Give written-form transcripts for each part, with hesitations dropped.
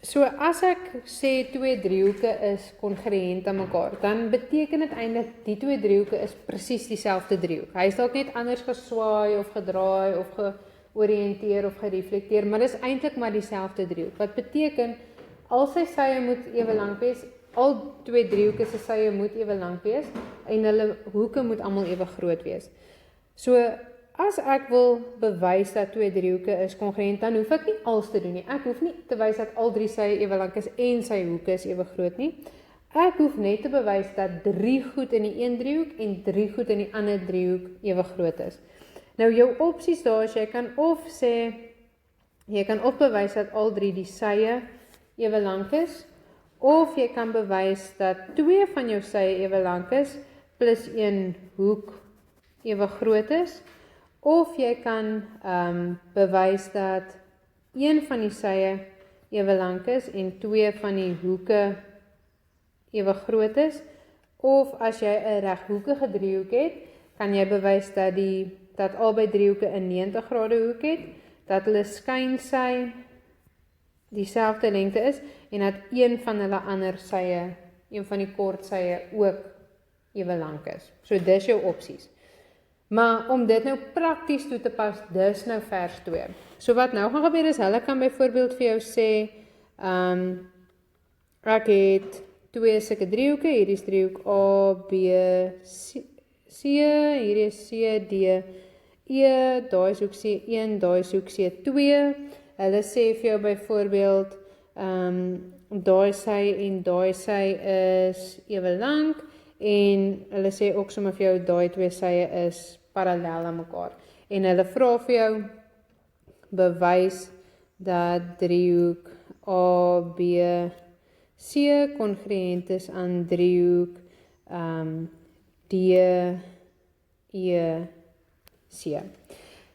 So as ek sê twee driehoeke is kongruent aan mekaar, dan beteken dit eintlik die twee driehoeke is presies dieselfde driehoek. Hy is dalk net anders geswaai of gedraai of georiënteer of gereflekteer, maar dis eintlik maar dieselfde driehoek. Wat beteken al sy sye moet ewe lank wees, al twee driehoeke se sye moet ewe lank wees en hulle hoeke moet almal ewe groot wees. So as ek wil bewys dat twee driehoeke is kongruent, dan hoef ek nie als te doen nie. Ek hoef nie te wys dat al drie sye ewe lank is en sy hoeke is ewe groot nie. Ek hoef net te bewys dat 3 goed in die een driehoek en 3 goed in die ander driehoek ewe groot is. Nou jou opsies daar is, jy kan of bewys dat al drie die sye ewe lank is, of jy kan bewys dat 2 van jou sye ewe lank is, plus 1 hoek ewe groot is, of jy kan bewys dat 1 van die sye ewe lank is en 2 van die hoeke ewe groot is, of as jy 'n reghoekige driehoek het, kan jy bewys dat albei driehoeke 'n 90 grade hoek het, dat hulle skynsy dieselfde lengte is en dat een van hulle ander sye, een van die kort sye ook ewe lank is. So dis jou opsies. Maar om dit nou prakties toe te pas, dis nou vers 2. So wat nou gaan gebeur is, hulle kan byvoorbeeld vir jou sê, ek het 2 sulke driehoeke, hierdie is driehoek A, B, C, hierdie is C, D, E, daai is hoek C1, daai is hoek C2. Hulle sê vir jou byvoorbeeld, daai sy en daai sy is ewe lank, en hulle sê ook sommer vir jou, daai twee sye is parallel aan mekaar. En hulle vra vir jou, bewys dat driehoek A, B, C kongruent is aan driehoek D, E, C.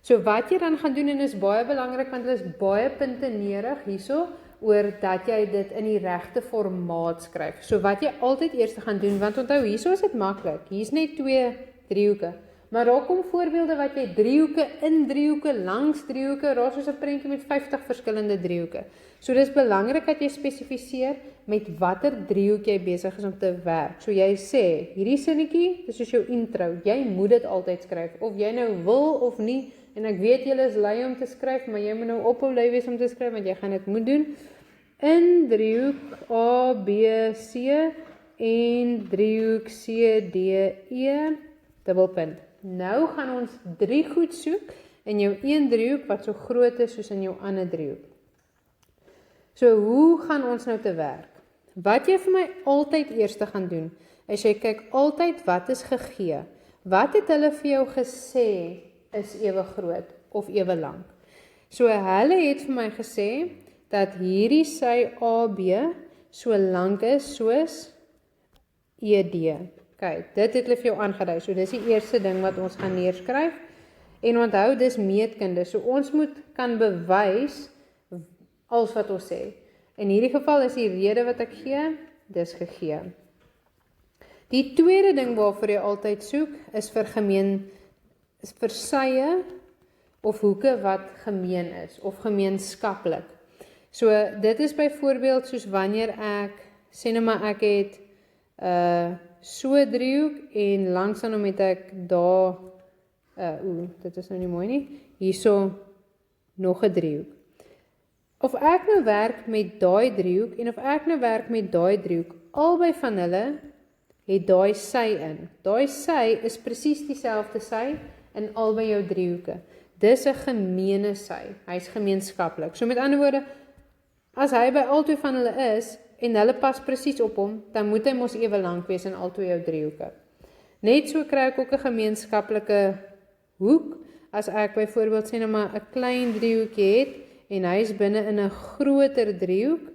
So wat jy dan gaan doen, en is baie belangrik, want hulle is baie puntenerig hierso, oor dat jy dit in die regte formaat skryf. So wat jy altyd eers gaan doen, want onthou, hierso is dit maklik, hier is net 2 driehoeke, maar daar kom voorbeelde wat jy driehoeke in driehoeke, langs driehoeke, daar is soos 'n prentjie met 50 verskillende driehoeke. So dis belangrik dat jy spesifiseer met watter driehoek jy besig is om te werk. So jy sê, hierdie sinnetjie, dis soos jou intro, jy moet dit altyd skryf, of jy nou wil of nie, en ek weet julle is lui om te skryf, maar jy moet nou ophou lui wees om te skryf, want jy gaan dit moet doen. In driehoek A, B, C en driehoek C, D, E, dubbelpunt. Nou gaan ons 3 goed soek in jou een driehoek wat so groot is soos in jou ander driehoek. So hoe gaan ons nou te werk? Wat jy vir my altyd eers gaan doen, is jy kyk altyd wat is gegee. Wat het hulle vir jou gesê is ewe groot of ewe lank? So hulle het vir my gesê dat hierdie sy AB so lank is soos ED. Kyk, dit het hulle vir jou aangedui. So dis die eerste ding wat ons gaan neerskryf. En onthou, dis meetkunde. So ons moet kan bewys als wat ons sê. In hierdie geval is die rede wat ek gee, dis gegee. Die tweede ding waarvoor jy altyd soek, is vir sye of hoeke wat gemeen is, of gemeenskaplik. So dit is byvoorbeeld soos wanneer ek, sê nou maar ek het so 'n driehoek en langs aan hom het ek daar, dit is nou nie mooi nie, hierso nog 'n driehoek. Of ek nou werk met daai driehoek en of ek nou werk met daai driehoek, albei van hulle het daai sy in. Daai sy is presies dieselfde sy in albei jou driehoeke. Dis 'n gemeene sy, hy's gemeenskaplik. So met ander woorde, as hy by albei van hulle is, en hulle pas presies op hom, dan moet hy mos ewe lank wees in albei jou driehoeke. Net so kry ek ook 'n gemeenskaplike hoek, as ek byvoorbeeld sê nou maar 'n klein driehoekie het, en hy is binne in 'n groter driehoek.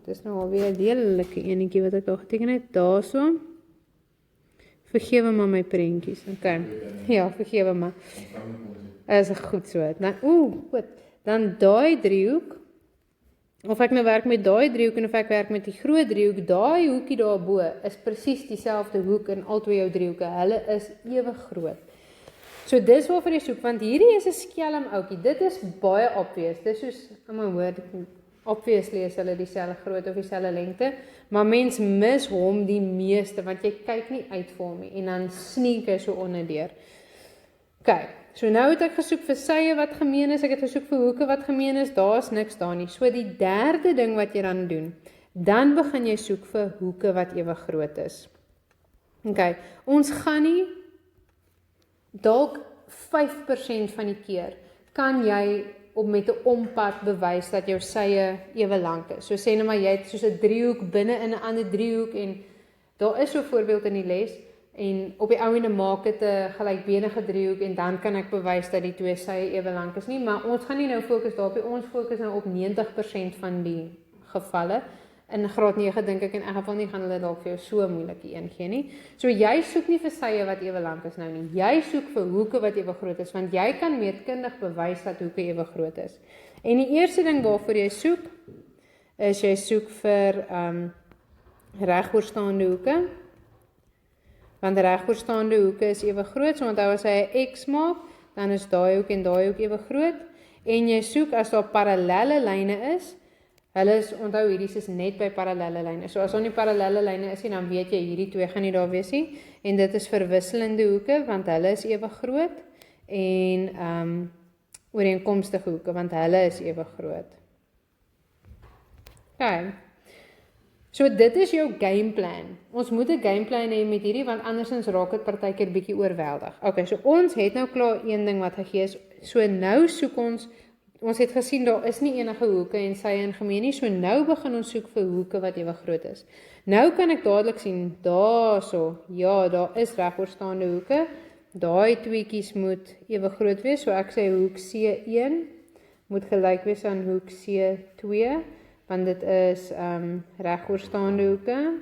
Dis nou alweer 'n lelike enetjie wat ek daar geteken het, daarso. Vergewe maar my prentjies, okay. Ja, vergewe maar. Is goed so. Dan daai driehoek, of ek nou werk met daai driehoek en of ek werk met die groot driehoek, daai hoekie daarbo is presies dieselfde hoek in albei jou driehoeke. Hulle is ewe groot. So dis waarvoor jy soek, want hierdie is 'n skelm ouetjie. Dit is baie obvious. Dis soos, my woord, Obviously is hulle dieselfde grootte of dieselfde lengte, maar mens mis hom die meeste, want jy kyk nie uit vir hom nie, en dan sneak hy so onderdeur. Ok, so nou het ek gesoek vir sye wat gemeen is, ek het gesoek vir hoeke wat gemeen is, daar is niks daar nie. So die derde ding wat jy dan doen, dan begin jy soek vir hoeke wat ewig groot is. Ok, ons gaan nie, dalk 5% van die keer, kan jy met 'n ompad bewys dat jou sye ewe lank is. So sê nou maar jy het soos 'n driehoek binne in 'n ander driehoek en daar is so 'n voorbeeld in die les en op die ouende maak dit 'n gelykbenige driehoek en dan kan ek bewys dat die twee sye ewe lank is nie, maar ons gaan nie nou fokus daarop nie, ons fokus nou op 90% van die gevalle. In graad 9 dink ek in elk geval nie gaan hulle dalk vir jou so moeilike een gee nie. So jy soek nie vir sye wat ewe lank is nou nie. Jy soek vir hoeke wat ewe groot is, want jy kan meetkundig bewys dat hoeke ewe groot is. En die eerste ding waarvoor jy soek, is jy soek vir regoorstaande hoeke. Want regoorstaande hoeke is ewe groot, so onthou as hy 'n X maak, dan is daai hoek en daai hoek ewe groot. En jy soek as daar parallelle lyne is, hulle is, onthou hierdie is net by parallelle lyne. So as daar nie parallelle lyne is nie, dan weet jy hierdie twee gaan nie daar wees nie. En dit is verwisselende hoeke, want hulle is ewe groot. En ooreenkomstige hoeke, want hulle is ewe groot. Ok. So dit is jou gameplan. Ons moet 'n gameplan hê met hierdie, want andersins raak dit partykeer bietjie oorweldig. Ok, so ons het nou klaar een ding wat gegee is. So nou soek ons het gesien daar is nie enige hoeke en sye in gemeen nie, so nou begin ons soek vir hoeke wat ewe groot is. Nou kan ek dadelik sien, daarso, ja, daar is regoorstaande hoeke, daai tweeetjies moet ewe groot wees, so ek sê hoek C1 moet gelyk wees aan hoek C2, want dit is regoorstaande hoeke.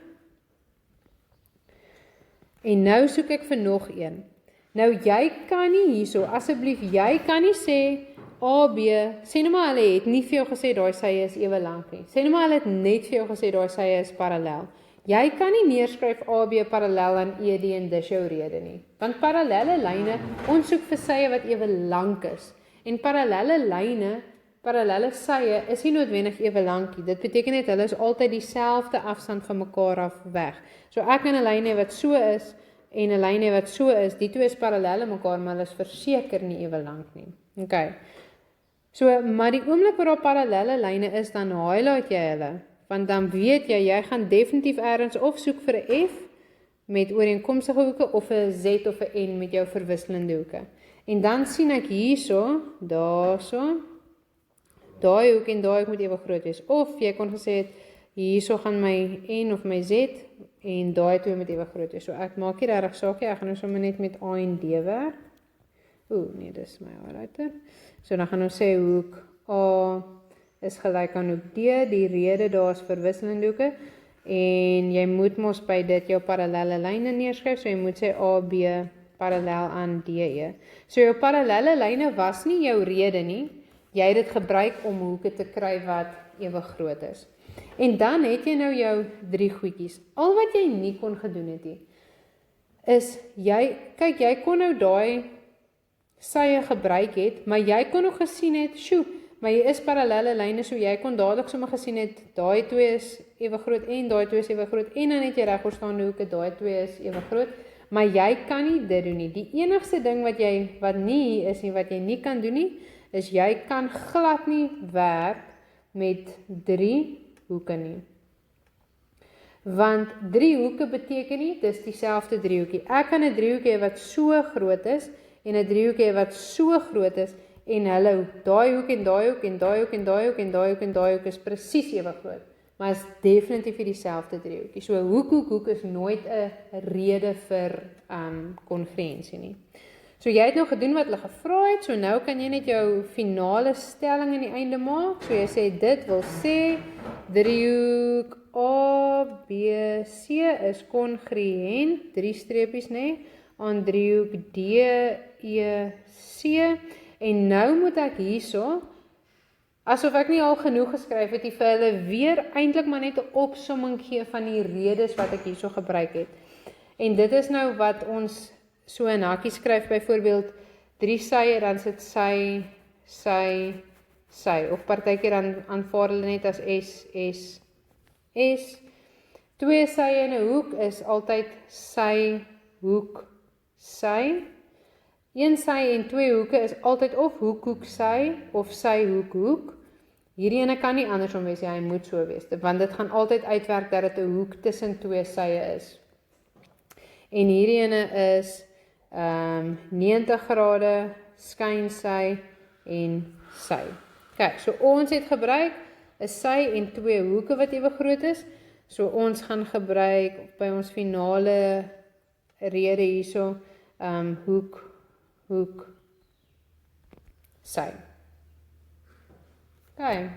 En nou soek ek vir nog een. Nou jy kan nie hierso, asseblief, jy kan nie sê, A, B, sê nou maar hulle het nie vir jou gesê daai sye is ewe lank nie. Sê nou maar hulle het net vir jou gesê daai sye is parallel. Jy kan nie neerskryf A, B parallel aan ED en dis jou rede nie. Want parallelle lyne, ons soek vir sye wat ewe lank is. En parallelle lyne, parallelle sye is nie noodwendig ewe lank nie. Dit beteken net hulle is altyd dieselfde afstand van mekaar af weg. So ek kan 'n lyn hê wat so is en 'n lyn hê wat so is, die twee is parallelle mekaar, maar hulle is verseker nie ewe lank nie. Ok. So, maar die oomblik waar daar parallelle lyne is, dan highlight jy hulle, want dan weet jy gaan definitief ergens of soek vir 'n F met ooreenkomstige hoeke of 'n Z of 'n N met jou verwisselende hoeke. En dan sien ek hierso, daarso, daai hoek en daai hoek moet ewe groot wees. Of jy kon gesê het, hierso gaan my N of my Z en daai twee moet ewe groot wees. So ek maak nie regtig saak nie, ek gaan nou sommer net met A en D werk. Nee, dis my highlighter. So dan gaan ons sê hoek A is gelyk aan hoek D, die rede daar is verwisselende hoeke, en jy moet mos by dit jou parallelle lyne neerskryf, so jy moet sê AB parallel aan DE. So jou parallelle lyne was nie jou rede nie, jy het dit gebruik om hoeke te kry wat ewe groot is. En dan het jy nou jou 3 goedjies. Al wat jy nie kon gedoen het nie, is jy kon nou daai sye gebruik het, maar jy kon nog gesien het, maar jy is parallelle lyne, so jy kon dadelik sommer gesien het, daai twee is ewe groot en daai twee is ewe groot, en dan het jy regoorstaande hoeke, daai twee is ewe groot, maar jy kan nie dit doen nie. Die enigste ding wat nie is nie, wat jy nie kan doen nie, is jy kan glad nie werk met 3 hoeke nie. Want 3 hoeke beteken nie, dis dieselfde driehoekie. Ek kan 'n driehoek hê wat so groot is, en 'n driehoek hê wat so groot is, en hulle, daai hoek en daai hoek en daai hoek en daai hoek en daai hoek en daai hoek is presies ewe groot, maar is definitief nie dieselfde driehoekie. So hoek is nooit 'n rede vir kongruensie nie. So jy het nou gedoen wat hulle gevra het, so nou kan jy net jou finale stelling aan die einde maak. So jy sê dit wil sê driehoek A, B, C is kongruent, 3 streepies nê, aan driehoek D, E, C. En nou moet ek hierso, asof ek nie al genoeg geskryf het, vir hulle weer eintlik maar net 'n opsomming gee van die redes wat ek hierso gebruik het. En dit is nou wat ons so in hakkies skryf, byvoorbeeld 3 sye, dan sit sy, sy, of partykeer aanvaar hulle net as S. 2 sye in 'n hoek is altyd sy, hoek, sy. 1 sy en 2 hoeke is altyd of hoek, sy, of sy, hoek. Hierdie ene kan nie andersom wees, hy moet so wees, want dit gaan altyd uitwerk dat dit 'n hoek tussen 2 sye is. En hierdie ene is 90 grade, skyn sy en sy. Kyk, so ons het gebruik 'n sy en 2 hoeke wat ewe groot is. So ons gaan gebruik by ons finale rede hierso, hoek, sy. Okay.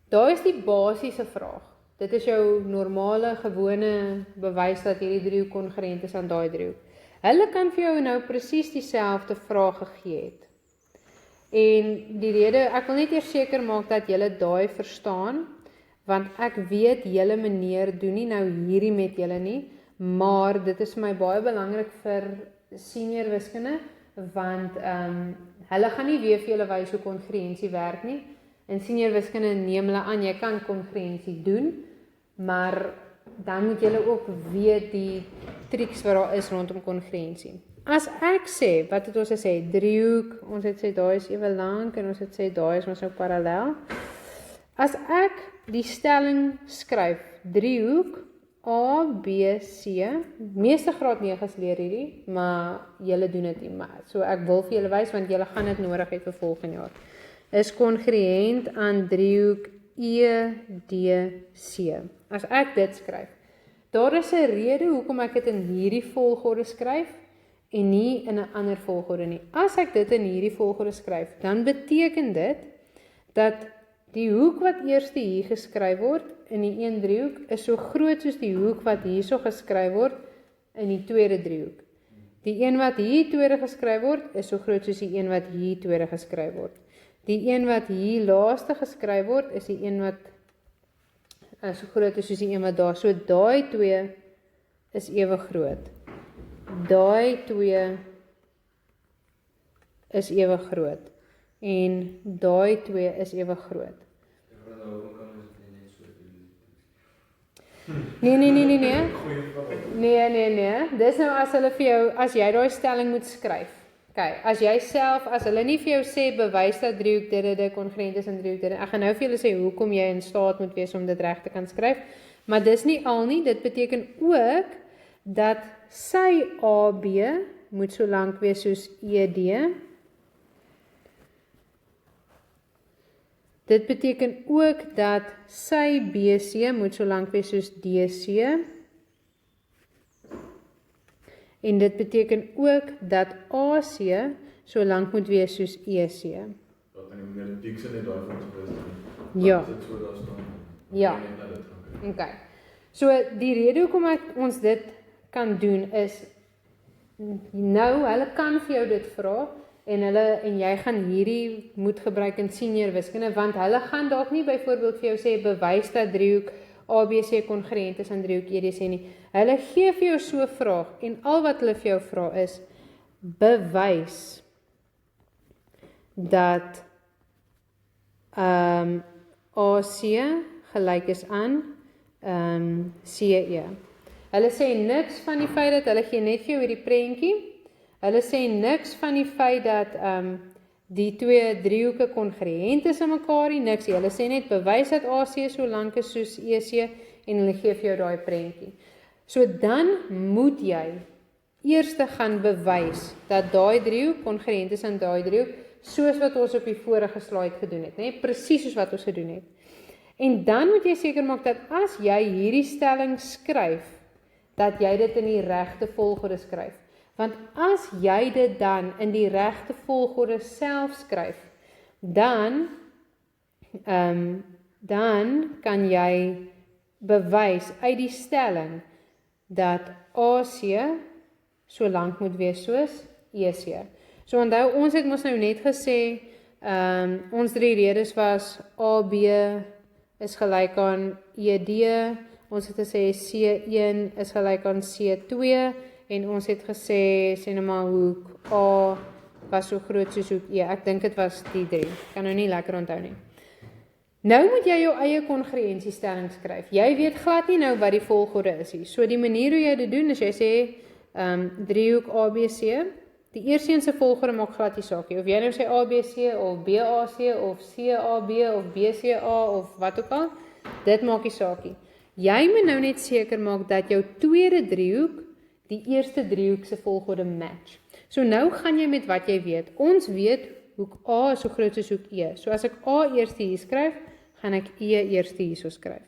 Daar is die basiese vraag. Dit is jou normale, gewone bewys dat hierdie driehoek kongruent is aan daai driehoek. Hulle kan vir jou nou presies dieselfde vraag gegee het. En die rede, ek wil net eers seker maak dat julle daai verstaan, want ek weet julle meneer doen nie nou hierdie met julle nie, maar dit is vir my baie belangrik vir senior wiskunde, want hulle gaan nie weer vir julle wys hoe kongruensie werk nie. In senior wiskunde neem hulle aan, jy kan kongruensie doen, maar dan moet julle ook weet die triks wat daar is rondom kongruensie. As ek sê, wat het ons gesê, driehoek, ons het sê daai is ewe lank en ons het sê daai is ons nou parallel. As ek die stelling skryf, driehoek A, B, C, meeste graad 9's leer hierdie, maar julle doen dit nie, maar so ek wil vir julle wys, want julle gaan dit nodig hê vir volgende jaar, is kongruent aan driehoek E, D, C. As ek dit skryf, daar is 'n rede hoekom ek dit in hierdie volgorde skryf, en nie in 'n ander volgorde nie. As ek dit in hierdie volgorde skryf, dan beteken dit dat die hoek wat eers hier geskryf word in die een driehoek is so groot soos die hoek wat hierso geskryf word in die tweede driehoek. Die een wat hier tweede geskryf word is so groot soos die een wat hier tweede geskryf word. Die een wat hier laaste geskryf word is die een wat so groot is soos die een wat daar. So daai twee is ewe groot. Daai twee is ewe groot. En daai twee is ewe groot. Nee. Dis nou as hulle vir jou, as jy daai stelling moet skryf. Okay, as jy self, as hulle nie vir jou sê bewys dat driehoek dit kongruent is in driehoek dit. Ek gaan nou vir julle sê hoekom jy in staat moet wees om dit reg te kan skryf. Maar dis nie al nie, dit beteken ook dat sy AB moet so lank wees soos ED. Dit beteken ook dat sy BC moet so lank wees soos DC. En dit beteken ook dat AC so lank moet wees soos EC. Dat dan die diekse net daai van gewees. Ja. Dit so daar staan. Ja. Okay. So die rede hoekom ons dit kan doen is nou hulle kan vir jou dit vra en jy gaan hierdie moet gebruik in senior wiskunde want hulle gaan dalk nie byvoorbeeld vir jou sê bewys dat driehoek ABC kongruent is aan driehoek EDC nie. Hulle gee vir jou so 'n vraag en al wat hulle vir jou vra is bewys dat AC gelyk is aan CE. Hulle sê niks van die feit dat hulle gee net vir jou hierdie prentjie. Hulle sê niks van die feit dat die twee driehoeke kongruent is aan mekaar nie, niks. Hulle sê net bewys dat AC so lank is soos EC en hulle gee vir jou daai prentjie. So dan moet jy eers gaan bewys dat daai driehoek kongruent is aan daai driehoek, soos wat ons op die vorige slide gedoen het, né? Presies soos wat ons gedoen het. En dan moet jy seker maak dat as jy hierdie stelling skryf, dat jy dit in die regte volgorde skryf. Want as jy dit dan in die regte volgorde self skryf, dan kan jy bewys uit die stelling dat AC so lank moet wees soos EC. So onthou, ons het mos nou net gesê, ons drie redes was AB is gelyk aan ED, ons het gesê C1 is gelyk aan C2, en ons het gesê, sê nou maar hoek was so groot soos hoek E. Ek dink dit was die 3. Kan nou nie lekker onthou nie. Nou moet jy jou eie kongruensiestelling skryf. Jy weet glad nie nou wat die volgorde is hier. So die manier hoe jy dit doen is jy sê driehoek ABC. Die eerste een se volgorde maak glad nie saak nie. Of jy nou sê ABC of BAC of CAB of BCA of wat ook al, dit maak nie saak nie. Jy moet nou net seker maak dat jou tweede driehoek die eerste driehoek se volgorde match. So nou gaan jy met wat jy weet. Ons weet hoek A is so groot soos hoek E. So as ek A eers hier skryf, gaan ek E eers hierso skryf.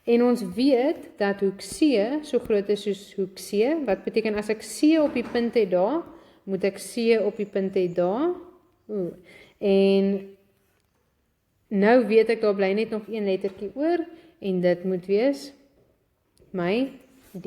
En ons weet dat hoek C so groot is soos hoek C, wat beteken as ek C op die punt het daar, moet ek C op die punt hê daar. En nou weet ek daar bly net nog een lettertjie oor en dit moet wees my D.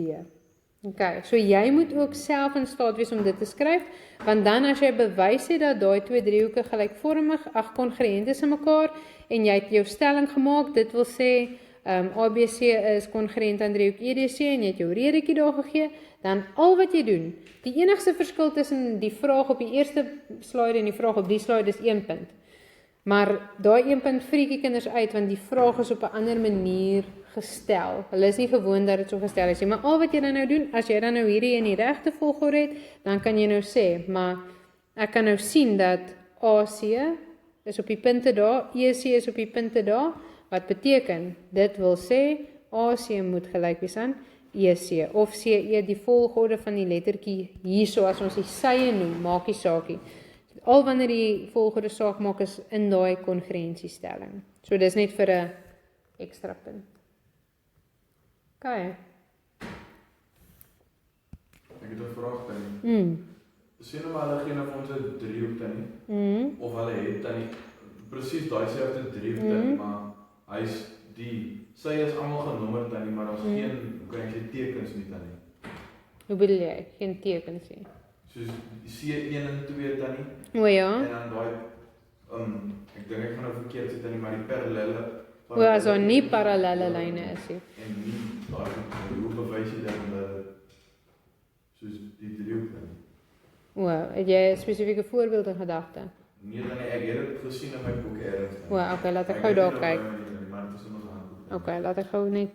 Okay, so jy moet ook self in staat wees om dit te skryf, want dan as jy bewys het dat daai twee driehoeke gelykvormig, kongruent is in mekaar en jy het jou stelling gemaak, dit wil sê ABC is kongruent aan driehoek EDC en jy het jou redetjie daar gegee, dan al wat jy doen, die enigste verskil tussen die vraag op die eerste slide en die vraag op die slide is 1 punt. Maar daai 1 punt freakie kinders uit, want die vraag is op 'n ander manier gestel. Hulle is nie gewoon dat dit so gestel is nie, maar al wat jy dan nou doen, as jy dan nou hierdie in die regte volgorde het, dan kan jy nou sê, maar ek kan nou sien dat AC is op die punte daar, EC is op die punte daar, wat beteken, dit wil sê, AC moet gelyk wees aan EC, of CE, die volgorde van die lettertjie hierso, as ons die sye noem, maak nie saakie. Al wanneer die volgorde saak maak is in daai kongruensiestelling. So dis net vir 'n ekstra punt. Okay. Ek het 'n vraag Tannie. Sien nou maar hulle gee nou vir ons 'n driehoek Tannie. Of hulle het Tannie presies daai selfde driehoek Tannie, maar hy's sy is almal genommer Tannie, maar daar's geen tekens nie Tannie. Hoe bedoel jy? Geen tekens nie. Soos C1 en 2 Tannie. O ja. En dan daai ek dink ek gaan nou verkeerd sê Tannie, maar die parallelle. As daar nie parallelle lyne is nie. En nie daai hoe bewys jy dan soos die driehoek Tannie? O, het jy 'n spesifieke voorbeeld in gedagte? Nee Tannie, ek het dit gesien in my boek ergens. O, okay, laat ek gou daar kyk. Maar dit is in ons handboek. Okay, laat ek gou net